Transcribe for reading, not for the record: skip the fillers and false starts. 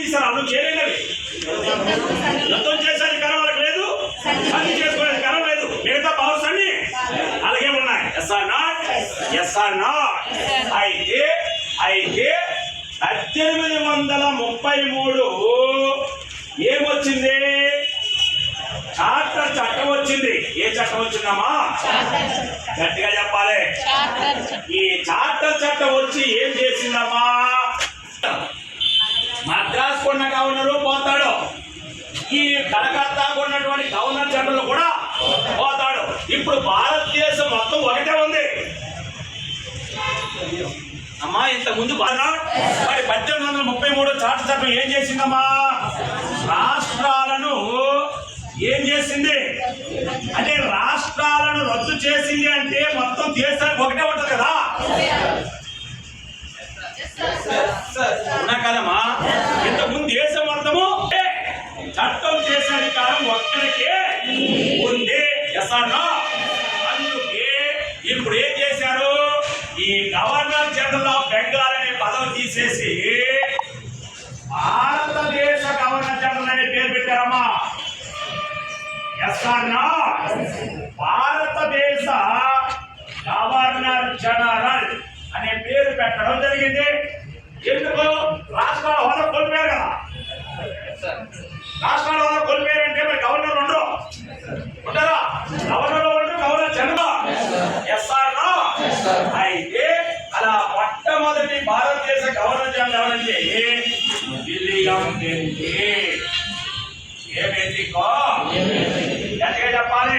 తీసారు నువ్వు చేయలేనవి యుద్ధం చేసే అధికారం వాళ్ళకి లేదు, సంధి చేసుకునే అధికారం లేదు, మిగతా పవర్స్ అన్ని అలాగే ఉన్నాయి. Yes or not? Yes or not? అయితే 1833 ఏమొచ్చింది? చార్టర్ చట్టం వచ్చింది. ఏ చట్టం వచ్చిందమ్మా? గట్టిగా చెప్పాలి. ఈ చార్టర్ చట్టం వచ్చి ఏం చేసిందమ్మా? మద్రాసు ఉన్న గవర్నరు పోతాడు, ఈ కలకత్తాకు ఉన్నటువంటి గవర్నర్ జనరల్ కూడా పోతాడు. ఇప్పుడు భారతదేశం మొత్తం ఒకటే ఉంది అమ్మా. ఇంతకుముందు మరి 1833 చార్టర్ చట్టం ఏం చేసిందమ్మా? రాష్ట్రాలను ఏం చేసింది అంటే రాష్ట్రాలను రద్దు చేసింది. అంటే మొత్తం దేశానికి ఒకటే ఉంటుంది కదా, ఉన్నా కదమ్మా? ఇంతకుముందు దేశం మొత్తము చట్టం చేసే అధికారం ఒక్కరికే ఉంది. Yes or no? అందుకే ఇప్పుడు ఏం చేశారు? ఈ గవర్నర్ జనరల్ ఆఫ్ బెంగాల్ అనే పదవి తీసేసి భారతదేశ గవర్నర్ జనరల్ అనే పేరు పెట్టారమ్మా. Yes or no? భారతదేశ గవర్నర్ జనరల్ అనే పేరు పెట్టడం జరిగింది. ఎందుకు? రాష్ట్రాల హోదా కోల్పోయారు కదా. రాష్ట్రాల హోదా కోల్పోయారంటే మరి గవర్నర్ ఉండరు, ఉంటారా? గవర్నర్ ఉండరు, governor general. Yes or no? అయితే అలా మొట్టమొదటి భారతదేశ గవర్నర్ జనరల్ ఎవరంటే విలియం బెంటిక్. ఏ బెంటిక్? గట్టిగా చెప్పాలి.